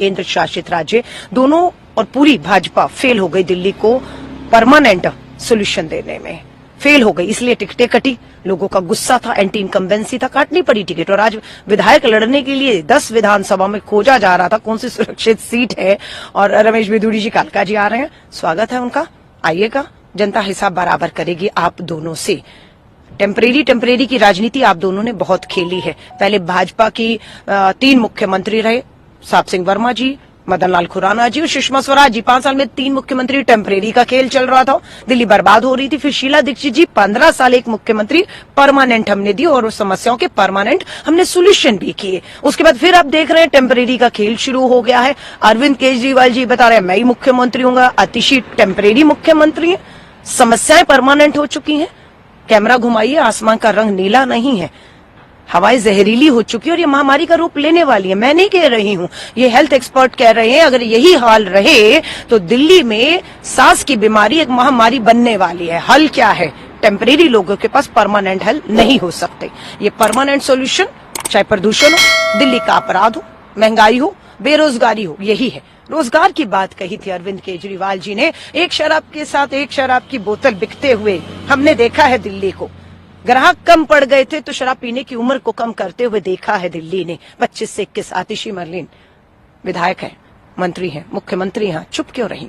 केंद्र शासित राज्य दोनों और पूरी भाजपा फेल हो गई दिल्ली को परमानेंट सोल्यूशन देने में, फेल हो गई। इसलिए टिकटें कटी, लोगों का गुस्सा था, एंटी इनकम्बेंसी था, काटनी पड़ी टिकट। और आज विधायक लड़ने के लिए 10 विधानसभा में खोजा जा रहा था कौन सी सुरक्षित सीट है, और रमेश बिधूड़ी जी कालका जी आ रहे हैं, स्वागत है उनका, आइएगा। जनता हिसाब बराबर करेगी आप दोनों से। टेम्परेरी की राजनीति आप दोनों ने बहुत खेली है। पहले भाजपा की 3 मुख्यमंत्री रहे, साप सिंह वर्मा जी, मदन लाल खुराना जी और सुषमा स्वराज जी। 5 साल में 3 मुख्यमंत्री, टेम्परेरी का खेल चल रहा था, दिल्ली बर्बाद हो रही थी। फिर शीला दीक्षित जी 15 साल एक मुख्यमंत्री, परमानेंट हमने दी और उस समस्याओं के परमानेंट हमने सोल्यूशन भी किए। उसके बाद फिर आप देख रहे हैं टेम्परेरी का खेल शुरू हो गया है। अरविंद केजरीवाल जी बता रहे हैं मैं ही मुख्यमंत्री हूँ, आतिशी टेम्परेरी मुख्यमंत्री है, समस्याएं परमानेंट हो चुकी हैं। कैमरा घुमाइए, आसमान का रंग नीला नहीं है, हवाएं जहरीली हो चुकी है और ये महामारी का रूप लेने वाली है। मैं नहीं कह रही हूं, ये हेल्थ एक्सपर्ट कह रहे हैं। अगर यही हाल रहे तो दिल्ली में सांस की बीमारी एक महामारी बनने वाली है। हल क्या है? टेम्परेरी लोगों के पास परमानेंट हल नहीं हो सकते। ये परमानेंट सॉल्यूशन, चाहे प्रदूषण हो, दिल्ली का अपराध हो, महंगाई हो, बेरोजगारी हो, यही है। रोजगार की बात कही थी अरविंद केजरीवाल जी ने। एक शराब के साथ एक शराब की बोतल बिकते हुए हमने देखा है दिल्ली को। ग्राहक कम पड़ गए थे तो शराब पीने की उम्र को कम करते हुए देखा है दिल्ली ने। 25 से 21 आतिशी मरलिन विधायक है, मंत्री है, मुख्यमंत्री हैं, चुप क्यों रही?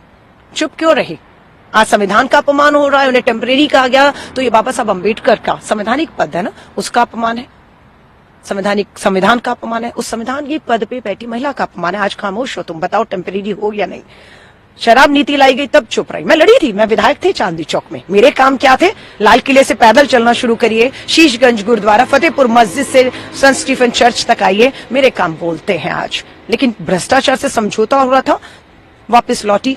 चुप क्यों रही? आज संविधान का अपमान हो रहा है, उन्हें टेम्परेरी कहा गया तो ये बाबा साहब अम्बेडकर का संवैधानिक पद है ना, उसका अपमान है। संविधान का अपमान है, उस संविधान के पद पे बैठी महिला का अपमान है। आज खामोश हो तुम, बताओ टेम्परेरी हो या नहीं? शराब नीति लाई गई तब चुप रही। मैं लड़ी थी, मैं विधायक थे चांदनी चौक में। मेरे काम क्या थे? लाल किले से पैदल चलना शुरू करिए, शीशगंज गुरुद्वारा, फतेहपुर मस्जिद से सेंट स्टीफन चर्च तक आइए, मेरे काम बोलते हैं आज। लेकिन भ्रष्टाचार से समझौता हो रहा था, वापस लौटी,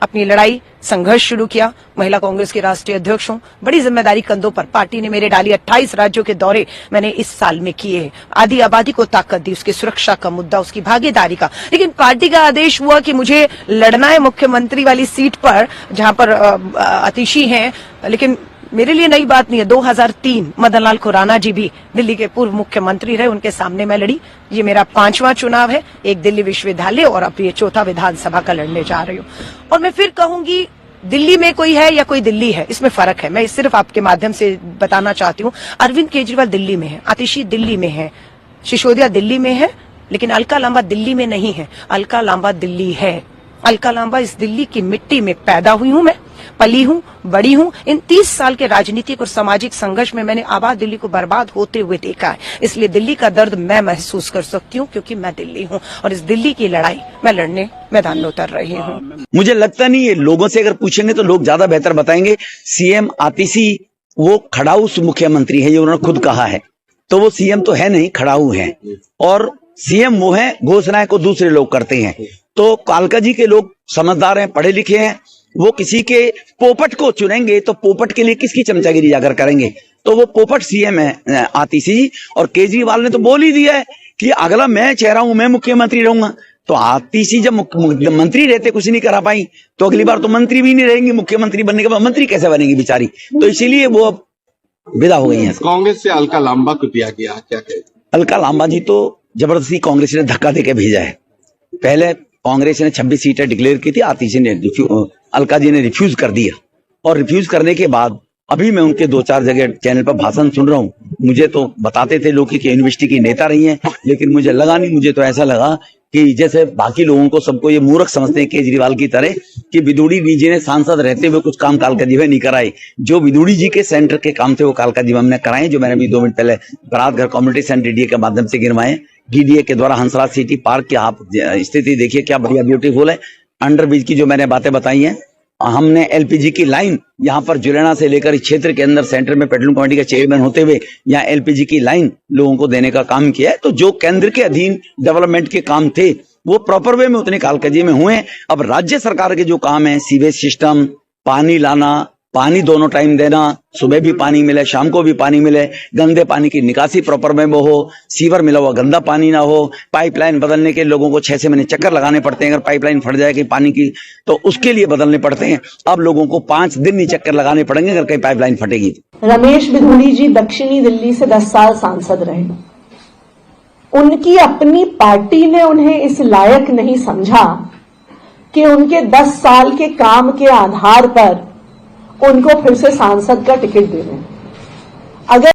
अपनी लड़ाई संघर्ष शुरू किया। महिला कांग्रेस की राष्ट्रीय अध्यक्ष हूं, बड़ी जिम्मेदारी कंधों पर पार्टी ने मेरे डाली। 28 राज्यों के दौरे मैंने इस साल में किए हैं। आधी आबादी को ताकत दी, उसकी सुरक्षा का मुद्दा, उसकी भागीदारी का। लेकिन पार्टी का आदेश हुआ कि मुझे लड़ना है मुख्यमंत्री वाली सीट पर जहां पर आतिशी हैं। लेकिन मेरे लिए नई बात नहीं है। 2003 मदन लाल खुराना जी भी दिल्ली के पूर्व मुख्यमंत्री रहे, उनके सामने मैं लड़ी। ये मेरा 5वां चुनाव है, एक दिल्ली विश्वविद्यालय और अब ये 4था विधानसभा का लड़ने जा रही हूँ। और मैं फिर कहूंगी, दिल्ली में कोई है या कोई दिल्ली है, इसमें फर्क है। मैं सिर्फ आपके माध्यम से बताना चाहती हूँ। अरविंद केजरीवाल दिल्ली में है, आतिशी दिल्ली में है, सिसोदिया दिल्ली में है, लेकिन अलका लांबा दिल्ली में नहीं है। अलका लांबा दिल्ली है। अलका लांबा इस दिल्ली की मिट्टी में पैदा हुई हूं, मैं पली हूं, बड़ी हूं। इन 30 साल के राजनीतिक और सामाजिक संघर्ष में मैंने आबाद दिल्ली को बर्बाद होते हुए देखा है। इसलिए दिल्ली का दर्द मैं महसूस कर सकती हूं, क्योंकि मैं दिल्ली हूं और इस दिल्ली की लड़ाई मैं लड़ने मैदान में उतर रही हूं। मुझे लगता नहीं है, लोगों से अगर पूछेंगे तो लोग ज्यादा बेहतर बताएंगे। सीएम आतिशी वो खड़ाऊ मुख्यमंत्री है, ये उन्होंने खुद कहा है। तो वो सीएम तो है नहीं, खड़ाऊ है। और सीएम वो है, घोषणाएं को दूसरे लोग करते हैं। तो कालका जी के लोग समझदार हैं, पढ़े लिखे हैं, वो किसी के पोपट को चुनेंगे तो पोपट के लिए किसकी चमचागिरी जाकर करेंगे? तो वो पोपट सीएम है आतिशी। और केजरीवाल ने तो बोल ही दिया है कि अगला मैं चेहरा हूं, मैं मुख्यमंत्री रहूंगा। तो आतिशी जब मंत्री रहते कुछ नहीं करा पाई, तो अगली बार तो मंत्री भी नहीं रहेंगी। मुख्यमंत्री बनने के बाद मंत्री कैसे बनेंगी बेचारी? तो इसीलिए वो अब विदा हो गई है। कांग्रेस से अलका लांबा को दिया गया, क्या कहे? अलका लांबा जी तो जबरदस्ती कांग्रेस ने धक्का देके भेजा है। पहले कांग्रेस ने 26 सीटें डिक्लेयर की थी, आतिशी ने अलका जी ने रिफ्यूज कर दिया। और रिफ्यूज करने के बाद अभी मैं उनके 2-4 जगह चैनल पर भाषण सुन रहा हूँ। मुझे तो बताते थे लोग कि यूनिवर्सिटी की नेता रही हैं, लेकिन मुझे लगा नहीं। मुझे तो ऐसा लगा कि जैसे बाकी लोगों को सबको ये मूर्ख समझते हैं केजरीवाल की तरह, कि विदुड़ी जी ने सांसद रहते हुए कुछ काम कालका जी में नहीं कराए। जो विदुड़ी जी के सेंटर के काम थे वो कालका जी में हमने कराए, जो मैंने अभी 2 मिनट पहले बरातघर कम्युनिटी सेंटर डीडीए के माध्यम से गिरवाए। डीडीए के द्वारा हंसराज सिटी पार्क की आप स्थिति देखिए, क्या बढ़िया ब्यूटीफुल है। अंडर ब्रिज की जो मैंने बातें बताई हैं, हमने एलपीजी की लाइन यहाँ पर जुलेना से लेकर इस क्षेत्र के अंदर सेंटर में पेट्रोलियम कमेटी का चेयरमैन होते हुए यहाँ एलपीजी की लाइन लोगों को देने का काम किया है। तो जो केंद्र के अधीन डेवलपमेंट के काम थे वो प्रॉपर वे में उतने कालका जी में हुए। अब राज्य सरकार के जो काम है, सीवेज सिस्टम, पानी लाना, पानी दोनों टाइम देना, सुबह भी पानी मिले शाम को भी पानी मिले, गंदे पानी की निकासी प्रॉपर में वो हो, सीवर मिला हुआ गंदा पानी ना हो, पाइपलाइन बदलने के लोगों को 6 महीने चक्कर लगाने पड़ते हैं। अगर पाइपलाइन फट जाएगी पानी की तो उसके लिए बदलने पड़ते हैं। अब लोगों को 5 दिन ही चक्कर लगाने पड़ेंगे अगर कहीं पाइपलाइन फटेगी। रमेश बिधूड़ी जी दक्षिणी दिल्ली से 10 साल सांसद रहे, उनकी अपनी पार्टी ने उन्हें इस लायक नहीं समझा कि उनके 10 साल के काम के आधार पर उनको फिर से सांसद का टिकट दे दें। अगर